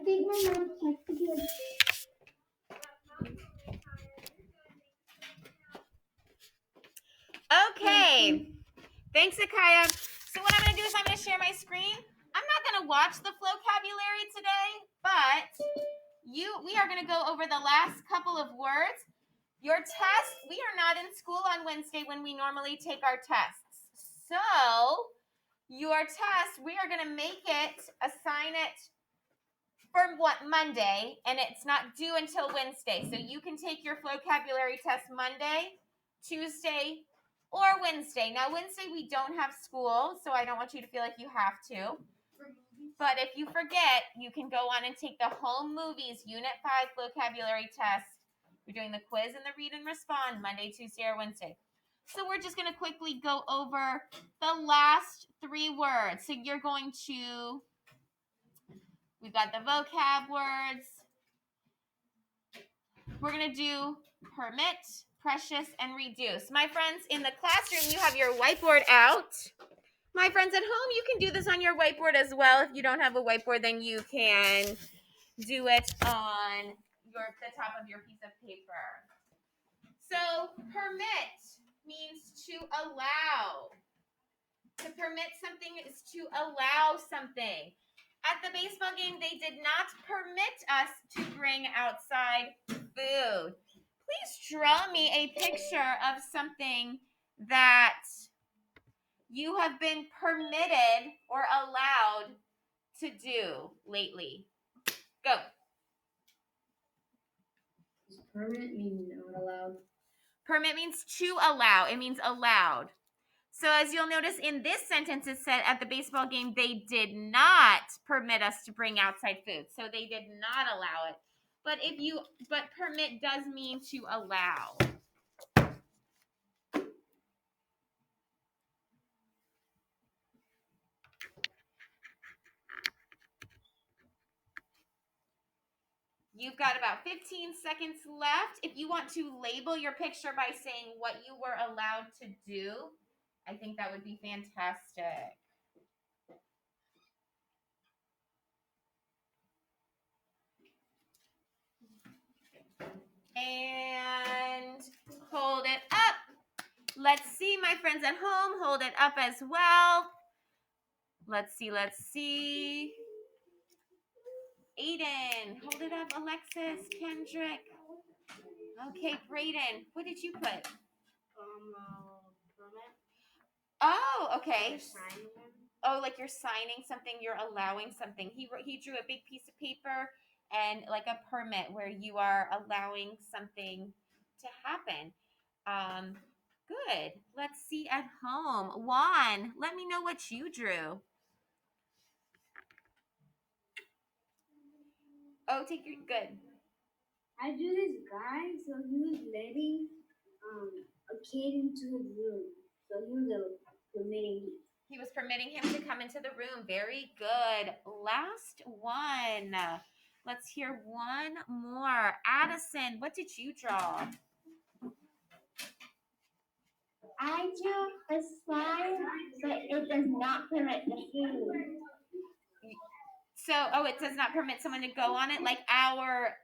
think my mom texted you. Okay. Thanks, Akaya. So what I'm going to do is I'm going to share my screen. I'm not going to watch the vocabulary today, but we are going to go over the last couple of words. Your test, we are not in school on Wednesday when we normally take our tests. So your test, we are going to assign it for Monday, and it's not due until Wednesday. So you can take your vocabulary test Monday, Tuesday, or Wednesday. Now, Wednesday we don't have school, so I don't want you to feel like you have to. But if you forget, you can go on and take the Home Movies Unit 5 vocabulary test. We're doing the quiz and the read and respond Monday, Tuesday, or Wednesday. So we're just going to quickly go over the last 3 words. So you're going to, we've got the vocab words. We're going to do permit, precious, and reduce. My friends, in the classroom, you have your whiteboard out. My friends at home, you can do this on your whiteboard as well. If you don't have a whiteboard, then you can do it on the top of your piece of paper. So permit means to allow. To permit something is to allow something. At the baseball game, they did not permit us to bring outside food. Please draw me a picture of something that you have been permitted or allowed to do lately. Go. Does permit mean not allowed? Permit means to allow. It means allowed. So as you'll notice in this sentence, it said at the baseball game, they did not permit us to bring outside food. So they did not allow it. But permit does mean to allow. You've got about 15 seconds left. If you want to label your picture by saying what you were allowed to do, I think that would be fantastic. And hold it up. Let's see, my friends at home, hold it up as well. Let's see. Aiden, hold it up. Alexis, Kendrick. Okay, Brayden, what did you put? Permit. Oh, okay. Oh, like you're signing something, you're allowing something. He drew a big piece of paper and like a permit where you are allowing something to happen. Good. Let's see at home. Juan, let me know what you drew. Oh, take your good. I drew this guy, so he was letting a kid into his room. So he was permitting. He was permitting him to come into the room. Very good. Last one. Let's hear one more. Addison, what did you draw? I drew a sign, but it does not permit the food. So, it does not permit someone to go on it. Like our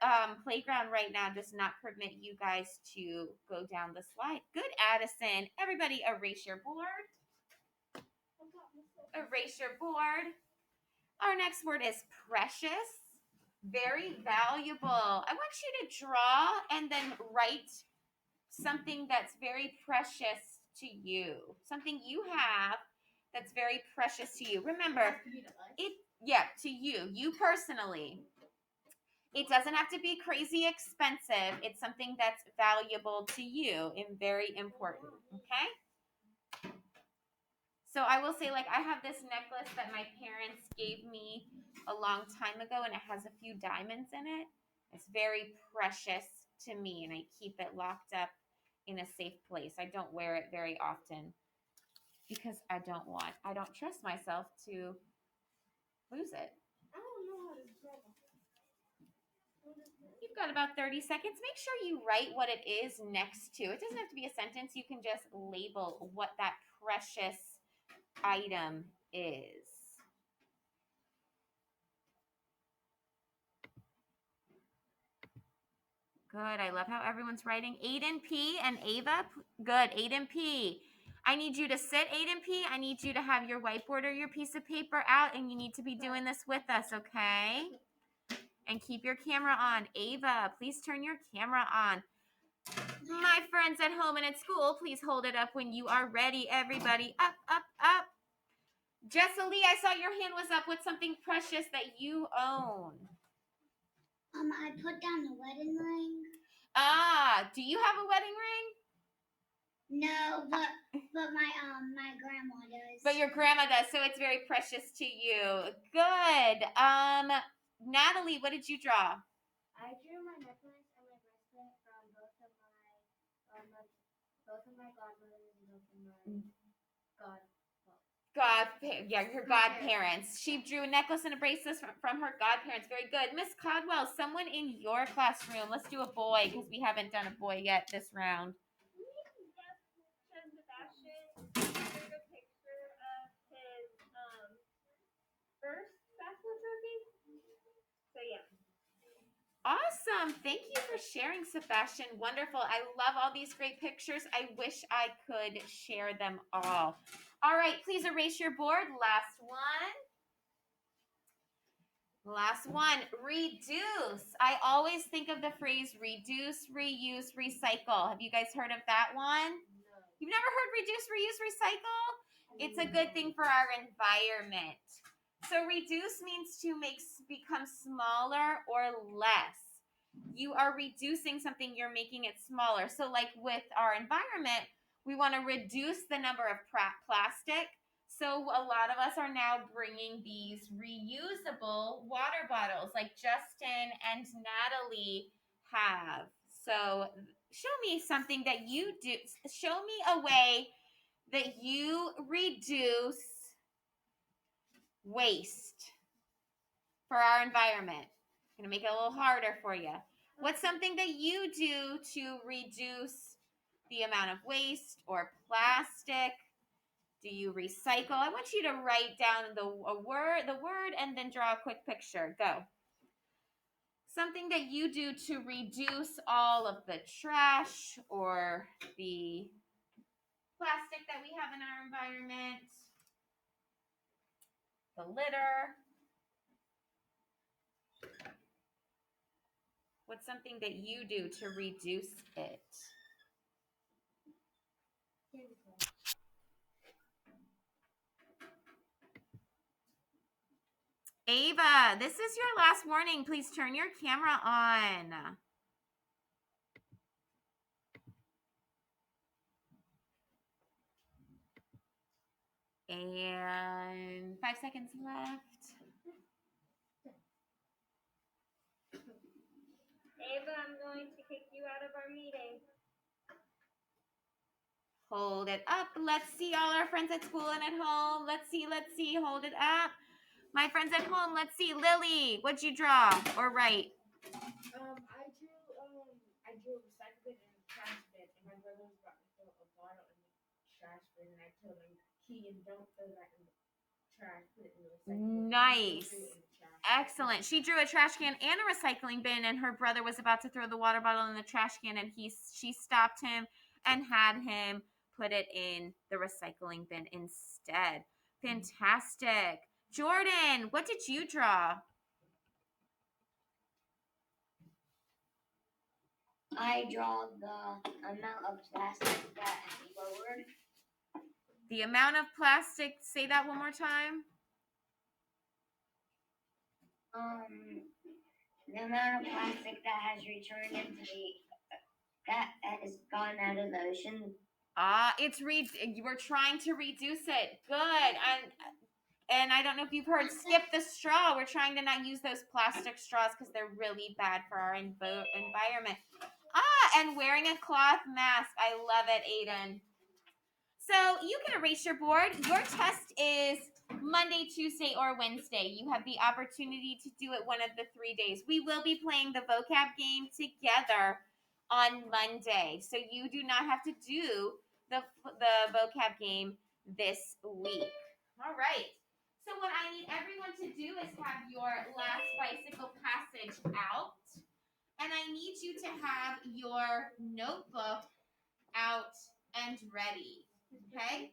playground right now does not permit you guys to go down the slide. Good, Addison. Everybody erase your board. Erase your board. Our next word is precious. Very valuable. I want you to draw and then write something that's very precious to you. Something you have that's very precious to you. Remember, to you personally. It doesn't have to be crazy expensive. It's something that's valuable to you and very important. Okay? So I will say, like, I have this necklace that my parents gave me a long time ago, and it has a few diamonds in it. It's very precious to me, and I keep it locked up in a safe place. I don't wear it very often because I don't trust myself to lose it. I don't know how to draw. You've got about 30 seconds. Make sure you write what it is next to. It doesn't have to be a sentence. You can just label what that precious item is. Good. I love how everyone's writing. Aiden P and Ava. Good. Aiden P. I need you to sit, Aiden P. I need you to have your whiteboard or your piece of paper out, and you need to be doing this with us, okay? And keep your camera on. Ava, please turn your camera on. My friends at home and at school, please hold it up when you are ready, everybody. Up, up, up. Jessa Lee, I saw your hand was up. What's something precious that you own? I put down the wedding ring. Do you have a wedding ring? No, but my grandma does. But your grandma does, so it's very precious to you. Good. Natalie, what did you draw? I drew my necklace and my bracelet from both of my godmothers and both of my Her godparents. She drew a necklace and a bracelet from her godparents. Very good. Miss Codwell, someone in your classroom. Let's do a boy because we haven't done a boy yet this round. Sebastian shared a picture of his first basketball trophy. So yeah. Awesome. Thank you for sharing, Sebastian. Wonderful. I love all these great pictures. I wish I could share them all. All right, please erase your board. Last one. Last one. Reduce. I always think of the phrase reduce, reuse, recycle. Have you guys heard of that one? No. You've never heard reduce, reuse, recycle? It's a good thing for our environment. So reduce means to become smaller or less. You are reducing something, you're making it smaller. So like with our environment, we want to reduce the number of plastic. So a lot of us are now bringing these reusable water bottles like Justin and Natalie have. So show me something that you do. Show me a way that you reduce waste for our environment. I'm going to make it a little harder for you. What's something that you do to reduce the amount of waste or plastic? Do you recycle? I want you to write down the word and then draw a quick picture. Go. Something that you do to reduce all of the trash or the plastic that we have in our environment. The litter. What's something that you do to reduce it? Ava, this is your last warning. Please turn your camera on. And 5 seconds left. Ava, I'm going to kick you out of our meeting. Hold it up. Let's see all our friends at school and at home. Let's see. Hold it up. My friends at home, let's see. Lily, what'd you draw or write? I drew a recycle bin and a trash bin, and my brother was about to throw a bottle in the trash bin, and I told him, Keegan, don't throw that in the trash, put it in the recycle bin. Nice. Excellent. She drew a trash can and a recycling bin, and her brother was about to throw the water bottle in the trash can, and she stopped him and had him put it in the recycling bin instead. Fantastic. Jordan, what did you draw? I draw the amount of plastic that has lowered. The amount of plastic, say that one more time. The amount of plastic that has returned into that has gone out of the ocean. You were trying to reduce it. Good. And I don't know if you've heard skip the straw. We're trying to not use those plastic straws because they're really bad for our environment. And wearing a cloth mask. I love it, Aiden. So you can erase your board. Your test is Monday, Tuesday, or Wednesday. You have the opportunity to do it one of the 3 days. We will be playing the vocab game together on Monday. So you do not have to do the vocab game this week. All right. So what I need everyone to do is have your last bicycle passage out. And I need you to have your notebook out and ready. Okay?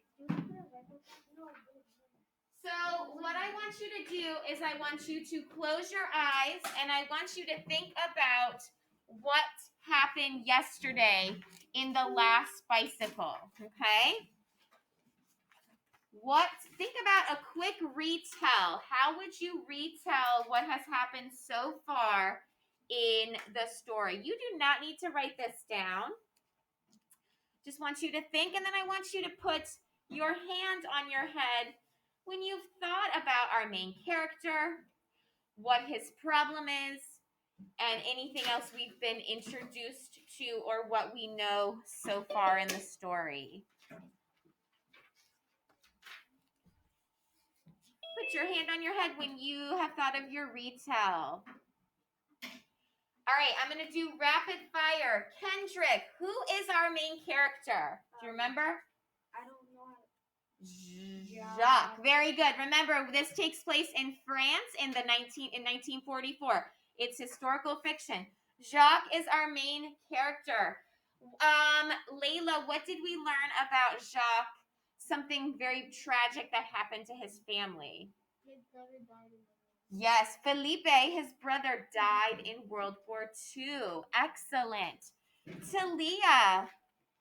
So what I want you to do is I want you to close your eyes and I want you to think about what happened yesterday in the last bicycle. Okay? Think about a quick retell. How would you retell what has happened so far in the story? You do not need to write this down. Just want you to think, and then I want you to put your hand on your head when you've thought about our main character, what his problem is, and anything else we've been introduced to or what we know so far in the story. Put your hand on your head when you have thought of your retell. All right, I'm going to do rapid fire. Kendrick, who is our main character? Do you remember? I don't know. Jacques. Very good. Remember, this takes place in France in 1944. It's historical fiction. Jacques is our main character. Layla, what did we learn about Jacques? Something very tragic that happened to his family. His brother died in the war. Yes, Felipe, his brother, died in World War II. Excellent. Talia.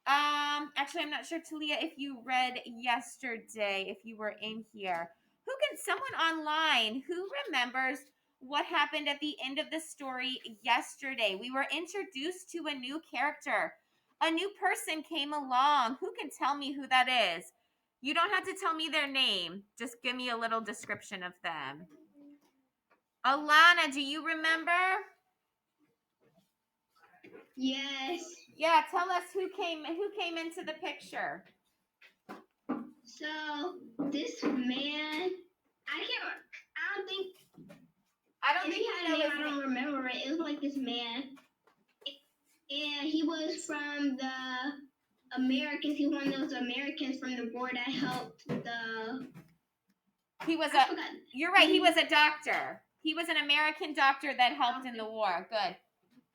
Actually, I'm not sure, Talia, if you read yesterday, if you were in here. Someone online, who remembers what happened at the end of the story yesterday? We were introduced to a new character. A new person came along. Who can tell me who that is? You don't have to tell me their name. Just give me a little description of them. Alana, do you remember? Yes. Yeah, tell us who came into the picture. So this man, I don't think If he had a name. I don't remember it. It was like this man, and he was from the Americans. He was one of those Americans from the war that helped the. You're right. He was a doctor. He was an American doctor that helped in the war. Good.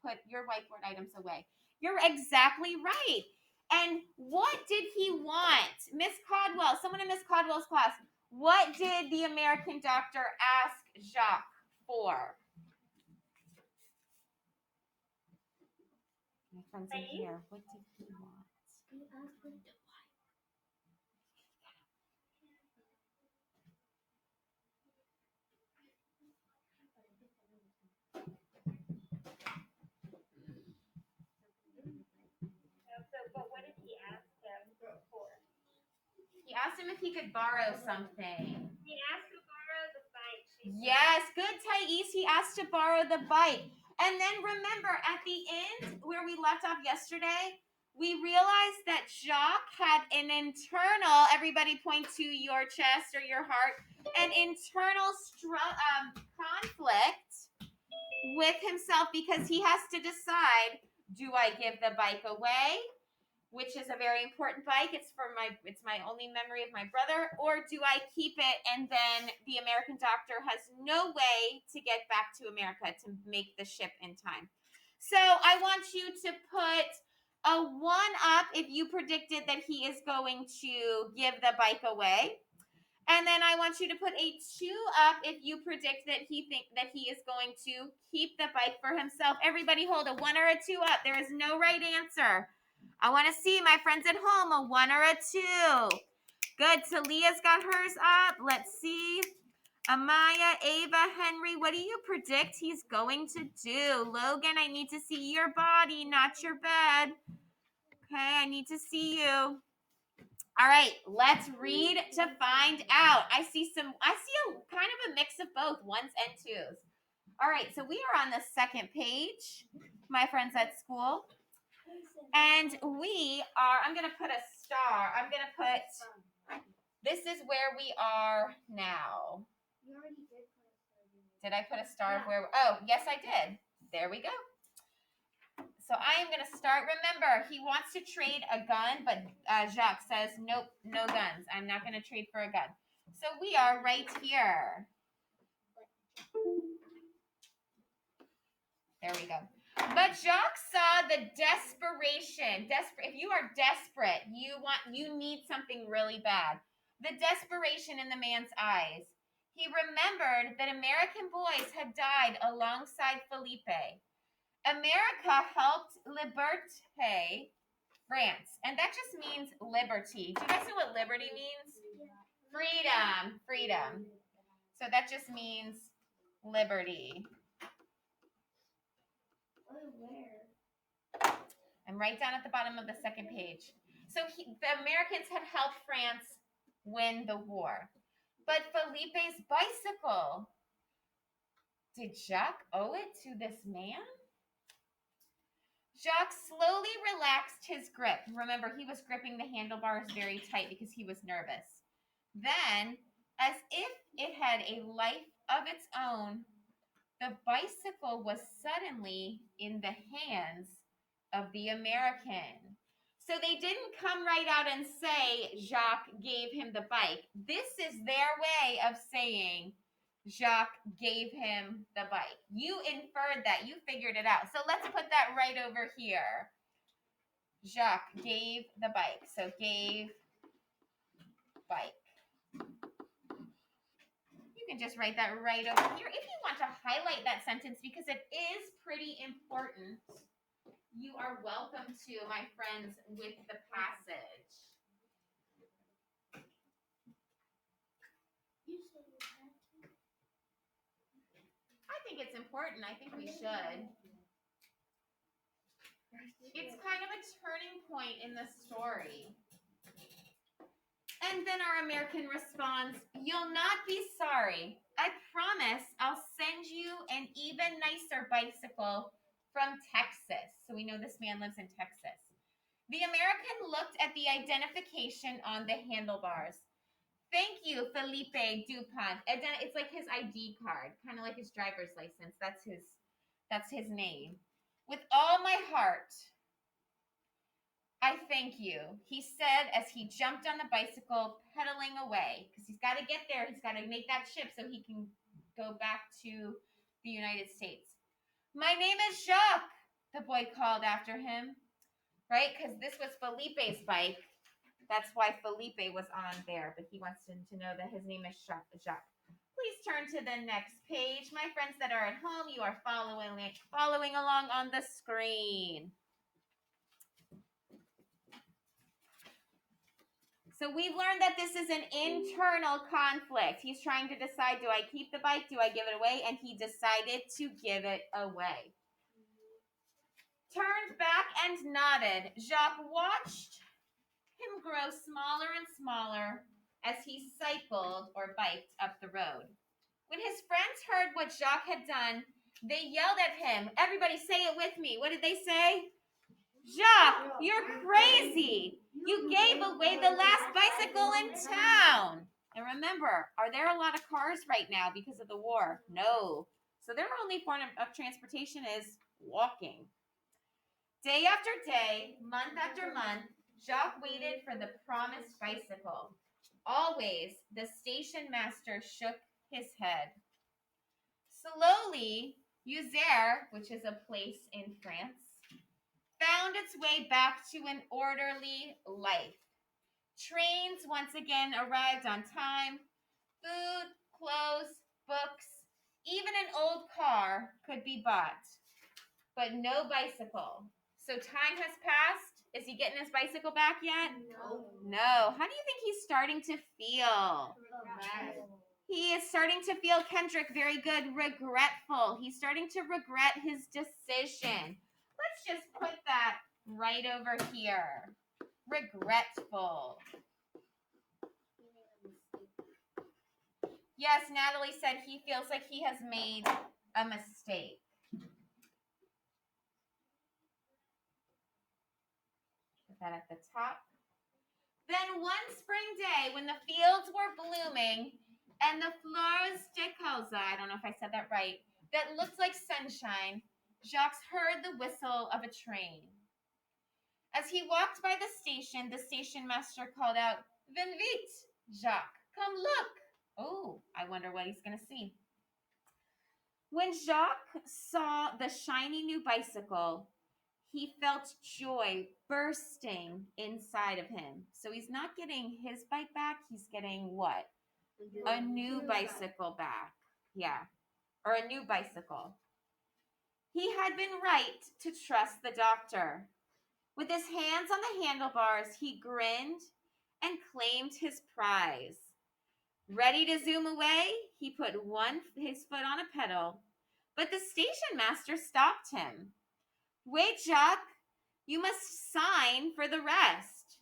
Put your whiteboard items away. You're exactly right. And what did he want? Miss Caldwell, someone in Miss Caldwell's class, what did the American doctor ask Jacques for? My friend's in here. What did he want? He asked for the But what did he ask him for? He asked him if he could borrow something. He asked to borrow the bike. Yes, good, Thais. He asked to borrow the bike. And then remember, at the end, where we left off yesterday, we realized that Jacques had an internal, everybody point to your chest or your heart, an internal conflict with himself because he has to decide, do I give the bike away? Which is a very important bike. It's my only memory of my brother. Or do I keep it and then the American doctor has no way to get back to America to make the ship in time? So I want you to put a 1 up if you predicted that he is going to give the bike away. And then I want you to put a 2 up if you predict that he is going to keep the bike for himself. Everybody hold a 1 or a 2 up. There is no right answer. I want to see my friends at home, a 1 or a 2. Good. Talia's got hers up. Let's see. Amaya, Ava, Henry, what do you predict he's going to do? Logan, I need to see your body, not your bed. Okay, I need to see you. All right, let's read to find out. I see a kind of a mix of both 1s and 2s. All right, so we are on the second page, my friends at school. And I'm going to put a star. This is where we are now. You already did put a star. Did I put a star where? Oh, yes, I did. There we go. So I am going to start. Remember, he wants to trade a gun, but Jacques says, nope, no guns. I'm not going to trade for a gun. So we are right here. There we go. But Jacques saw the desperation. If you are desperate, you need something really bad. The desperation in the man's eyes. He remembered that American boys had died alongside Felipe. America helped Liberté, France, and that just means liberty. Do you guys know what liberty means? Freedom, freedom. So that just means liberty. I'm right down at the bottom of the second page. So the Americans had helped France win the war. But Felipe's bicycle, did Jacques owe it to this man? Jacques slowly relaxed his grip. Remember, he was gripping the handlebars very tight because he was nervous. Then, as if it had a life of its own, the bicycle was suddenly in the hands of the American. So they didn't come right out and say Jacques gave him the bike. This is their way of saying Jacques gave him the bike. You inferred that. You figured it out. So let's put that right over here. Jacques gave the bike. So gave bike. You can just write that right over here. If you want to highlight that sentence because it is pretty important, you are welcome to, my friends, with the passage. I think it's important. I think we should. It's kind of a turning point in the story. And then our American responds, "You'll not be sorry. I promise I'll send you an even nicer bicycle from Texas." So we know this man lives in Texas. The American looked at the identification on the handlebars. "Thank you, Felipe Dupont." It's like his ID card, kind of like his driver's license. That's his name. "With all my heart, I thank you," he said as he jumped on the bicycle, pedaling away. Because he's got to get there. He's got to make that ship so he can go back to the United States. "My name is Jacques," the boy called after him. Right? Because this was Felipe's bike. That's why Felipe was on there. But he wants him to know that his name is Jacques. Please turn to the next page. My friends that are at home, you are following along on the screen. So we've learned that this is an internal conflict. He's trying to decide, do I keep the bike? Do I give it away? And he decided to give it away. Turned back and nodded. Jacques watched him grow smaller and smaller as he cycled or biked up the road. When his friends heard what Jacques had done, they yelled at him. Everybody say it with me. What did they say? "Jacques, you're crazy. You gave away the last bicycle in town." And remember, are there a lot of cars right now because of the war? No. So their only form of transportation is walking. Day after day, month after month, Jacques waited for the promised bicycle. Always, the station master shook his head. Slowly, Uzer, which is a place in France, found its way back to an orderly life. Trains once again arrived on time. Food, clothes, books, even an old car could be bought, but no bicycle. So time has passed. Is he getting his bicycle back yet? No. How do you think he's starting to feel? He is starting to feel, Kendrick, very good, regretful. He's starting to regret his decision. Let's just put that right over here. Regretful. Yes, Natalie said he feels like he has made a mistake. Put that at the top. Then one spring day, when the fields were blooming and the fleurs de causa, I don't know if I said that right, that looked like sunshine, Jacques heard the whistle of a train. As he walked by the station master called out, "Vin vite, Jacques, come look." Oh, I wonder what he's going to see. When Jacques saw the shiny new bicycle, he felt joy bursting inside of him. So he's not getting his bike back, he's getting what? A new bicycle back. Yeah, or a new bicycle. He had been right to trust the doctor. With his hands on the handlebars, he grinned and claimed his prize. Ready to zoom away, he put his foot on a pedal, but the station master stopped him. Wait, Jacques, you must sign for the rest.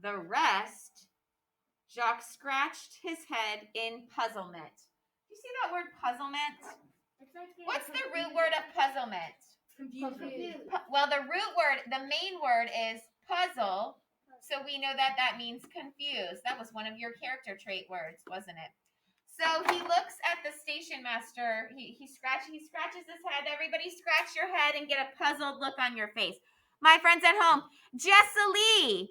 The rest? Jacques scratched his head in puzzlement. Do you see that word puzzlement? It's like What's the root word of puzzlement? confused. Well, the root word, the main word is puzzle. So we know that that means confused. That was one of your character trait words, wasn't it? So he looks at the station master. He scratches his head. Everybody scratch your head and get a puzzled look on your face. My friends at home, Jessalee,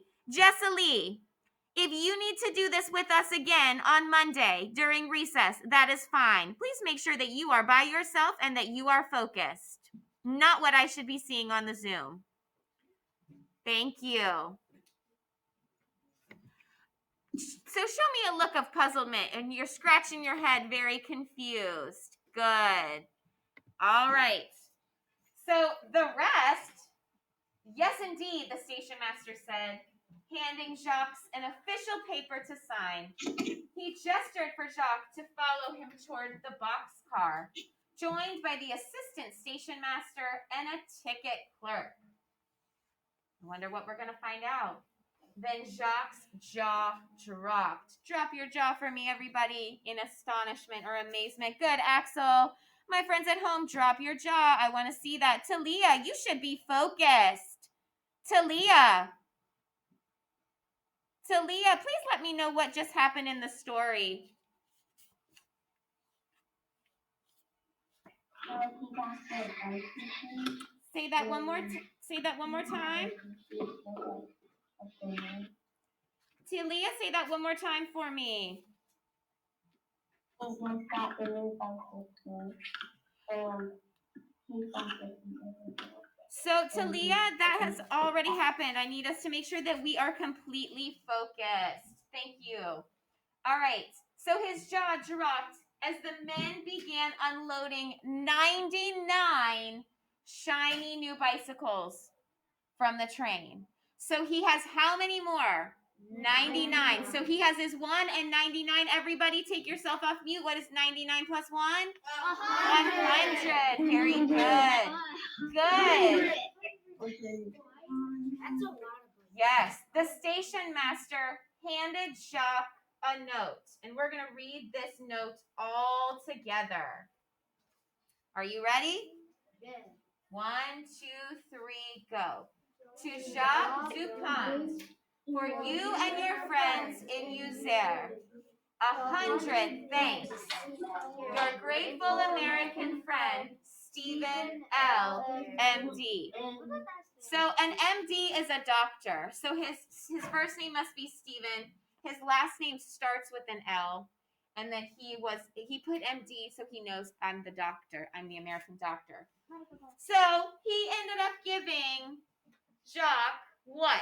if you need to do this with us again on Monday during recess, that is fine. Please make sure that you are by yourself and that you are focused. Not what I should be seeing on the Zoom. Thank you. So show me a look of puzzlement, and you're scratching your head, very confused. Good. All right. So the rest, yes, indeed, the station master said, handing Jacques an official paper to sign. He gestured for Jacques to follow him toward the boxcar, joined by the assistant station master and a ticket clerk. I wonder what we're going to find out. Then Jacques' jaw dropped. Drop your jaw for me, everybody, in astonishment or amazement. Good, Axel. My friends at home, drop your jaw. I want to see that. Talia, you should be focused. Talia, please let me know what just happened in the story. Say that one more time. Talia, say that one more time for me. So, Talia, that has already happened. I need us to make sure that we are completely focused. Thank you. All right. So his jaw dropped as the men began unloading 99 shiny new bicycles from the train. So he has how many more? 99. So he has his 1 and 99. Everybody take yourself off mute. What is 99 plus 1? 100. Very good. Good. That's a lot of Yes. The station master handed Jacques a note. And we're going to read this note all together. Are you ready? Yeah. 1, 2, 3, go. To Jacques Dupont, for you and your friends in User, 100 thanks. Your grateful American friend, Stephen L., MD. So an MD is a doctor. So his first name must be Stephen. His last name starts with an L. And then he put MD so he knows I'm the doctor. I'm the American doctor. So he ended up giving Jacques what?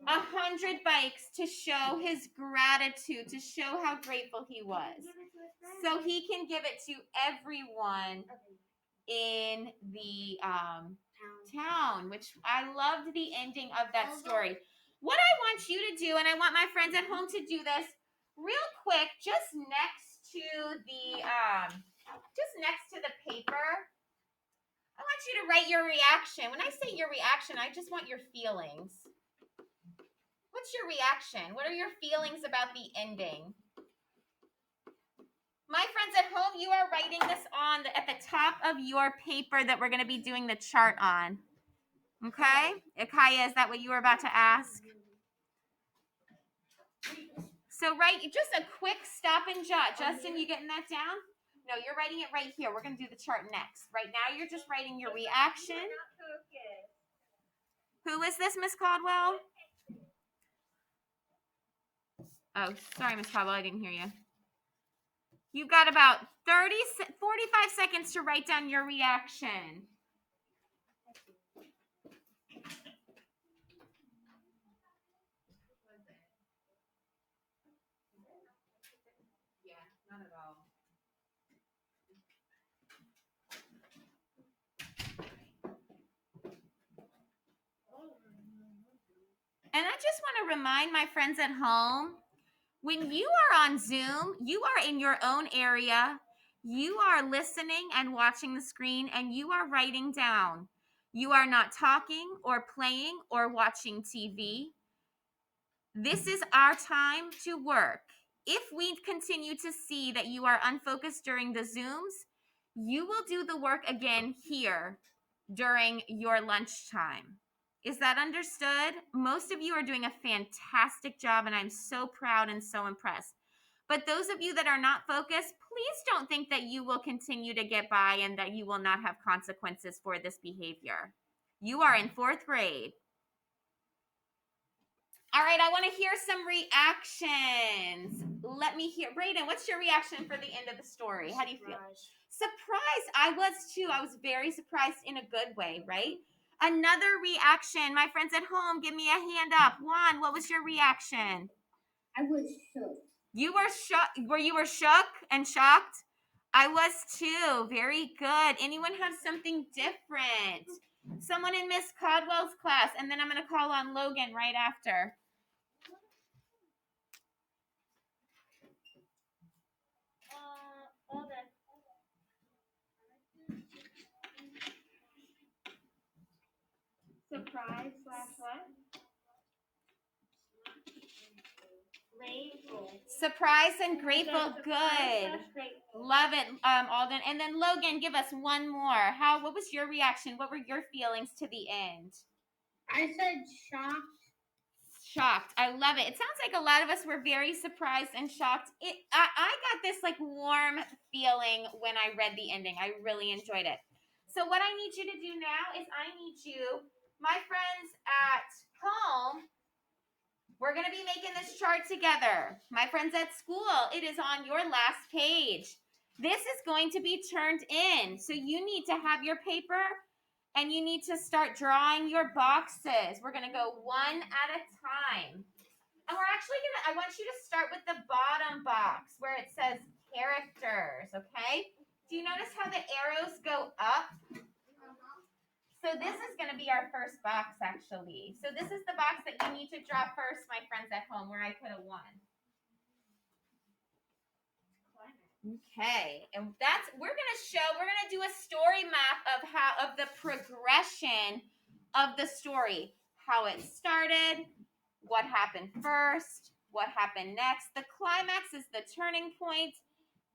100 bikes to show his gratitude, to show how grateful he was. So he can give it to everyone in the town, which I loved the ending of that story. What I want you to do, and I want my friends at home to do this real quick, just next to the paper. I want you to write your reaction. When I say your reaction, I just want your feelings. What's your reaction? What are your feelings about the ending? My friends at home, you are writing this at the top of your paper that we're going to be doing the chart on. Okay? Akaya, is that what you were about to ask? So write just a quick stop and jot. Justin, you getting that down? No, you're writing it right here. We're going to do the chart next. Right now, you're just writing your reaction. Who is this, Miss Caldwell? Oh, sorry, Miss Caldwell. I didn't hear you. You've got about 45 seconds to write down your reaction. Yeah, not at all. And I just want to remind my friends at home, when you are on Zoom, you are in your own area. You are listening and watching the screen, and you are writing down. You are not talking or playing or watching TV. This is our time to work. If we continue to see that you are unfocused during the Zooms, you will do the work again here during your lunchtime. Is that understood? Most of you are doing a fantastic job, and I'm so proud and so impressed. But those of you that are not focused, please don't think that you will continue to get by and that you will not have consequences for this behavior. You are in 4th grade. All right, I want to hear some reactions. Let me hear. Brayden, what's your reaction for the end of the story? How do you feel? Surprised. I was too. I was very surprised in a good way, right? Another reaction. My friends at home, give me a hand up. Juan, what was your reaction? I was shook. You were shocked. You were shook and shocked? I was too. Very good. Anyone have something different? Someone in Miss Caldwell's class, and then I'm going to call on Logan right after. All that. Surprise / what? Grateful. Surprised and grateful. Surprise Good. / grateful. Love it, Alden. And then Logan, give us one more. What was your reaction? What were your feelings to the end? I said shocked. Shocked. I love it. It sounds like a lot of us were very surprised and shocked. I got this like warm feeling when I read the ending. I really enjoyed it. So what I need you to do now is I need you, my friends at home, we're going to be making this chart together. My friends at school, it is on your last page. This is going to be turned in. So you need to have your paper and you need to start drawing your boxes. We're going to go one at a time. And we're actually going to, I want you to start with the bottom box where it says characters, okay? Do you notice how the arrows go up? So this is going to be our first box, actually. So this is the box that you need to draw first, my friends at home, where I put a 1. Okay, and we're gonna do a story map of the progression of the story, how it started, what happened first, what happened next. The climax is the turning point,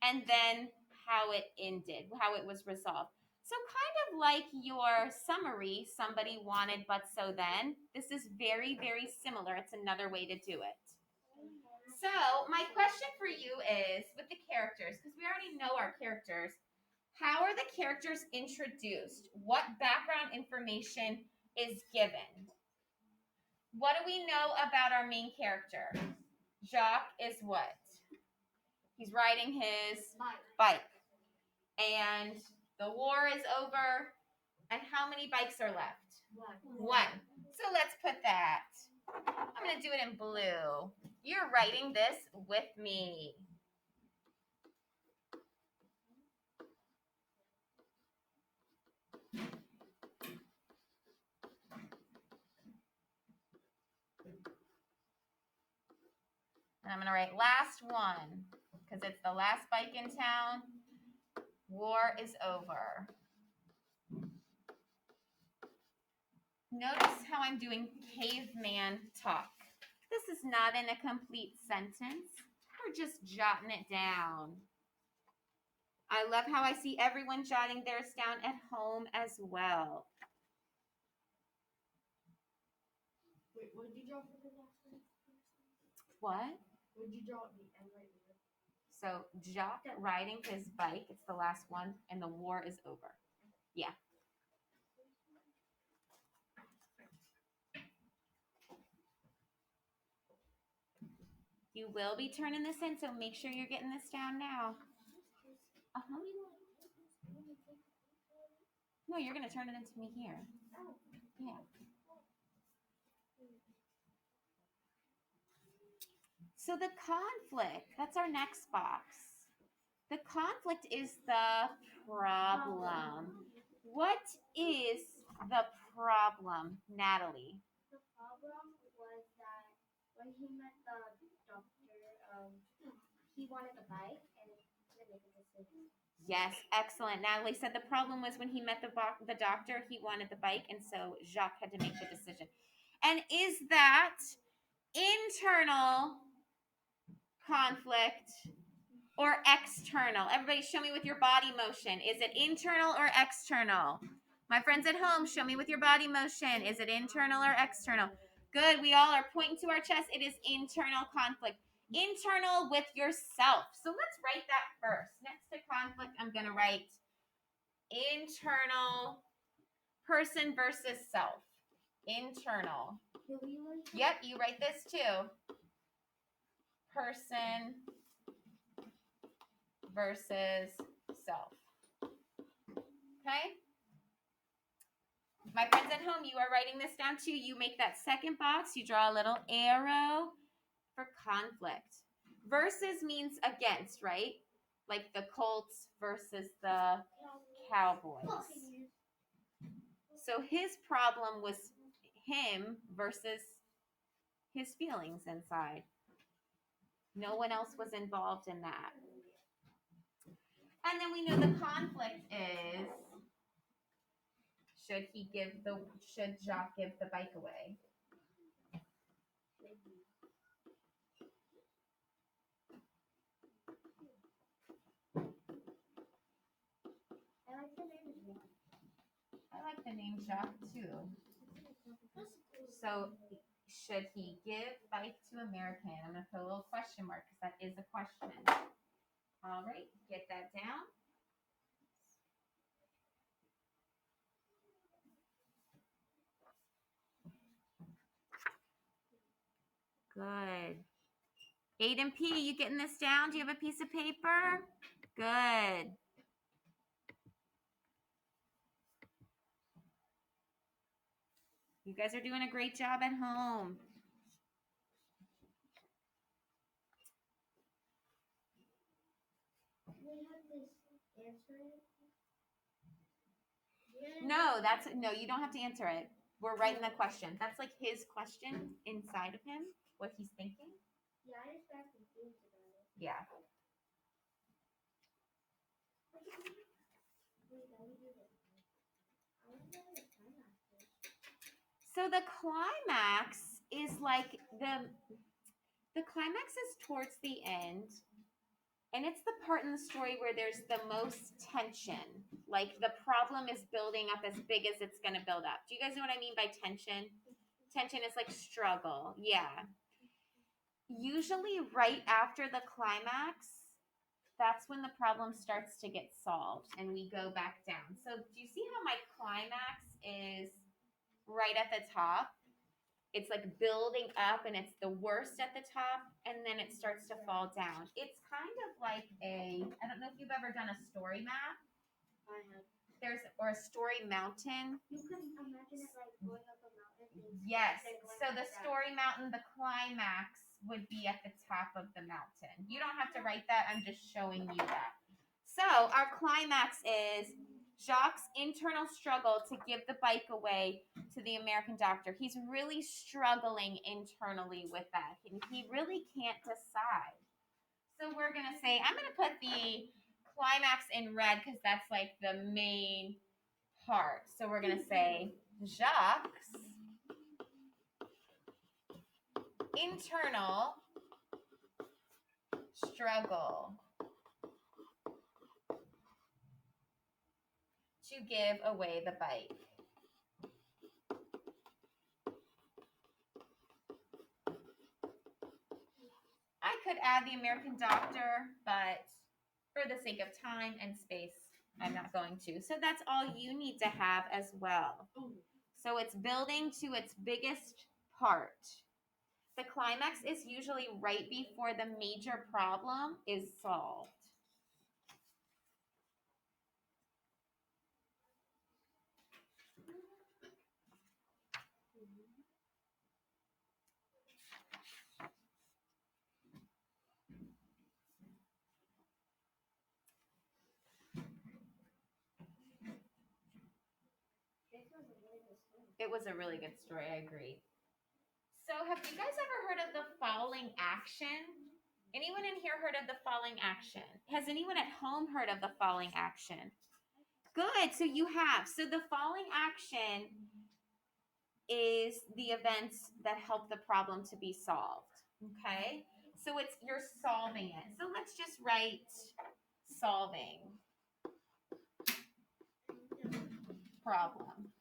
and then how it ended, how it was resolved. So kind of like your summary, somebody wanted but so then, this is very, very similar. It's another way to do it. So my question for you is, with the characters, because we already know our characters, how are the characters introduced? What background information is given? What do we know about our main character? Jacques is what? He's riding his bike. And the war is over. And how many bikes are left? One. So let's put that. I'm going to do it in blue. You're writing this with me. And I'm going to write last one because it's the last bike in town. War is over. Notice how I'm doing caveman talk. This is not in a complete sentence. We're just jotting it down. I love how I see everyone jotting theirs down at home as well. Wait, what did you draw for the last one? What? What did you draw at the end right there? So Jacques riding his bike, it's the last one, and the war is over. Yeah. You will be turning this in, so make sure you're getting this down now. Uh-huh. No, you're going to turn it into me here. Yeah. So the conflict, that's our next box. The conflict is the problem. What is the problem, Natalie? The problem was that when he met the doctor, he wanted a bike and couldn't make a decision. Yes, excellent. Natalie said the problem was when he met the doctor, he wanted the bike, and so Jacques had to make the decision. And is that internal conflict or external? Everybody show me with your body motion. Is it internal or external? My friends at home, show me with your body motion. Is it internal or external? Good. We all are pointing to our chest. It is internal conflict. Internal with yourself. So let's write that first. Next to conflict, I'm going to write internal person versus self. Internal. Yep, you write this too. Person versus self. Okay? My friends at home, you are writing this down too. You make that second box. You draw a little arrow for conflict. Versus means against, right? Like the Colts versus the Cowboys. So his problem was him versus his feelings inside. No one else was involved in that. And then we know the conflict is, should Jacques give the bike away? I like the name Jacques too. So should he give bike to American? I'm going to put a little question mark because that is a question. All right, get that down. Good. Aiden P, you getting this down? Do you have a piece of paper? Good. You guys are doing a great job at home. No, you don't have to answer it. We're writing the question. That's like his question inside of him, what he's thinking. Yeah, I just got confused about it. Yeah. So the climax is like the climax is towards the end, and it's the part in the story where there's the most tension. Like the problem is building up as big as it's going to build up. Do you guys know what I mean by tension? Tension is like struggle. Yeah. Usually right after the climax, that's when the problem starts to get solved and we go back down. So do you see how my climax is right at the top? It's like building up and it's the worst at the top and then it starts to fall down. It's kind of like I don't know if you've ever done a story map. I have. Or a story mountain. You can imagine it like going up a mountain. Yes. So the story mountain, the climax would be at the top of the mountain. You don't have to write that. I'm just showing you that. So our climax is Jacques' internal struggle to give the bike away to the American doctor. He's really struggling internally with that. And he really can't decide. So we're going to say, I'm going to put the climax in red because that's like the main part. So we're going to say Jacques' internal struggle to give away the bike. I could add the American doctor, but for the sake of time and space, I'm not going to. So that's all you need to have as well. So it's building to its biggest part. The climax is usually right before the major problem is solved. It was a really good story. I agree. So, have you guys ever heard of the falling action? Anyone in here heard of the falling action? Has anyone at home heard of the falling action? Good. So you have. So the falling action is the events that help the problem to be solved. Okay? So it's you're solving it. So let's just write solving problem.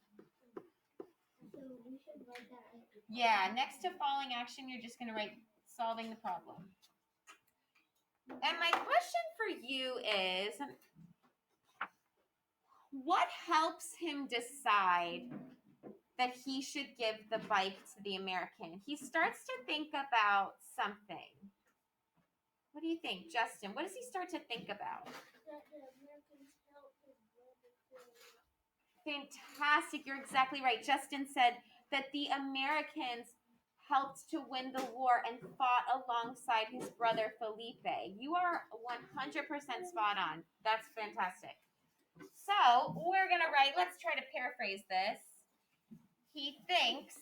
So we should write that. Yeah, next to falling action, you're just going to write solving the problem. And my question for you is, what helps him decide that he should give the bike to the American? He starts to think about something. What do you think, Justin? What does he start to think about? That the Americans help his brother feel. Fantastic. You're exactly right. Justin said that the Americans helped to win the war and fought alongside his brother Felipe. You are 100% spot on. That's fantastic. So we're going to write, let's try to paraphrase this. He thinks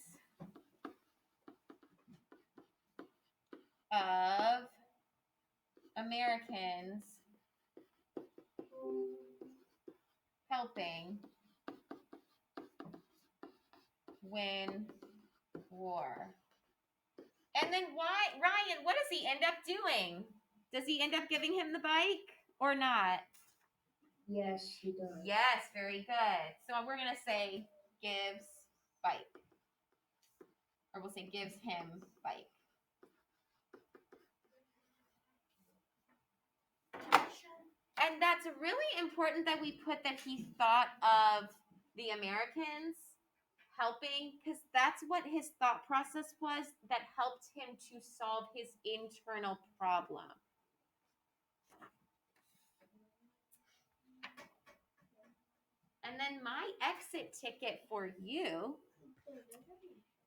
of Americans helping win war. And then why, Ryan, what does he end up doing? Does he end up giving him the bike or not? Yes, he does. Yes, very good. So we're going to say gives bike. Or we'll say gives him bike. And that's really important that we put that he thought of the Americans helping, because that's what his thought process was that helped him to solve his internal problem. And then my exit ticket for you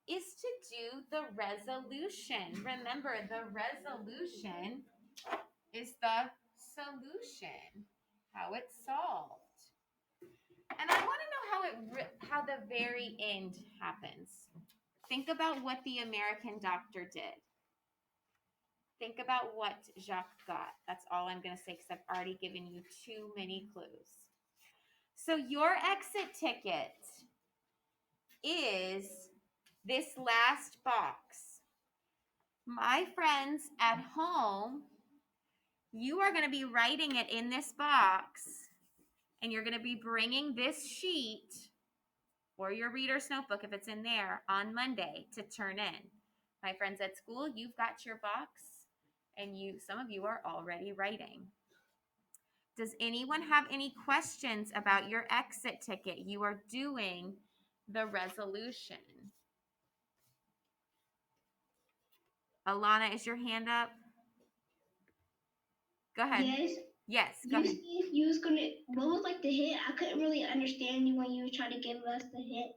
is to do the resolution. Remember, the resolution is the solution, how it's solved. And I want to know how the very end happens. Think about what the American doctor did. Think about what Jacques got. That's all I'm going to say because I've already given you too many clues. So your exit ticket is this last box. My friends at home, you are going to be writing it in this box, and you're going to be bringing this sheet or your reader's notebook, if it's in there, on Monday to turn in. My friends at school, you've got your box, and some of you are already writing. Does anyone have any questions about your exit ticket? You are doing the resolution. Alana, is your hand up? Go ahead. Yes. Yes, go You ahead. said you was gonna. What was like the hint? I couldn't really understand you when you were trying to give us the hint.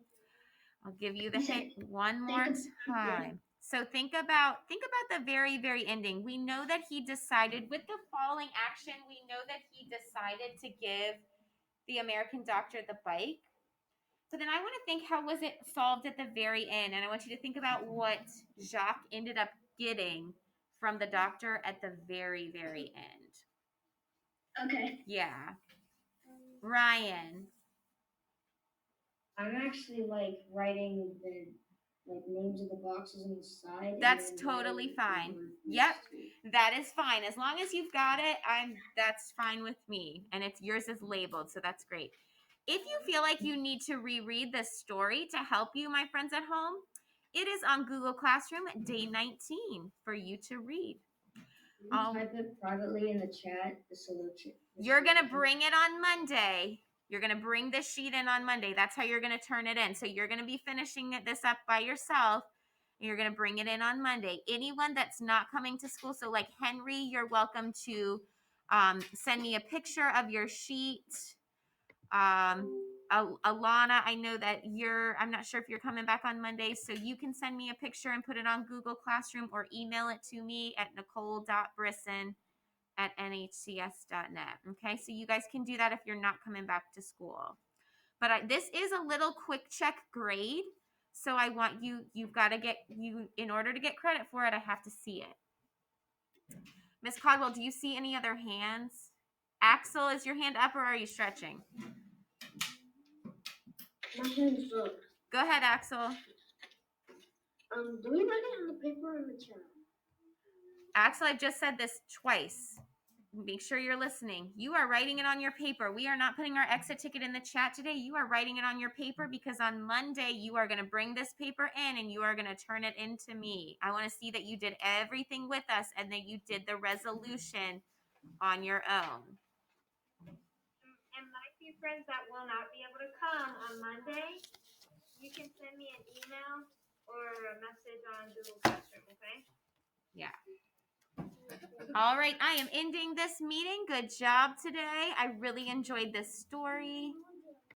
I'll give you the You said hint one more think of- time. So think about the very, very ending. We know that he decided with the falling action, we know that he decided to give the American doctor the bike. So then I want to think, how was it solved at the very end? And I want you to think about what Jacques ended up getting from the doctor at the very, very end. Okay. Yeah. Ryan. I'm actually like writing the names of the boxes on the side. That's totally fine. Yep. That is fine. As long as you've got it, that's fine with me. And it's yours is labeled, so that's great. If you feel like you need to reread this story to help you, my friends at home, it is on Google Classroom day 19 for you to read. Type it privately in the chat, the solution. You're going to bring it on Monday. You're going to bring this sheet in on Monday. That's how you're going to turn it in. So you're going to be finishing this up by yourself. And you're going to bring it in on Monday. Anyone that's not coming to school, so like Henry, you're welcome to send me a picture of your sheet. Alana, I know that I'm not sure if you're coming back on Monday, so you can send me a picture and put it on Google Classroom or email it to me at nicole.brisson@nhcs.net. Okay, so you guys can do that if you're not coming back to school. But this is a little quick check grade. So I want you've got to get you in order to get credit for it, I have to see it. Miss Caldwell, do you see any other hands? Axel, is your hand up or are you stretching? My hand's up. Go ahead, Axel. Do we write it on the paper or in the chat? Axel, I've just said this twice. Make sure you're listening. You are writing it on your paper. We are not putting our exit ticket in the chat today. You are writing it on your paper because on Monday you are going to bring this paper in and you are going to turn it into me. I want to see that you did everything with us and that you did the resolution on your own. And my few friends that will not be able to come on Monday, you can send me an email or a message on Google Classroom, okay? Yeah. All right, I am ending this meeting. Good job today. I really enjoyed this story.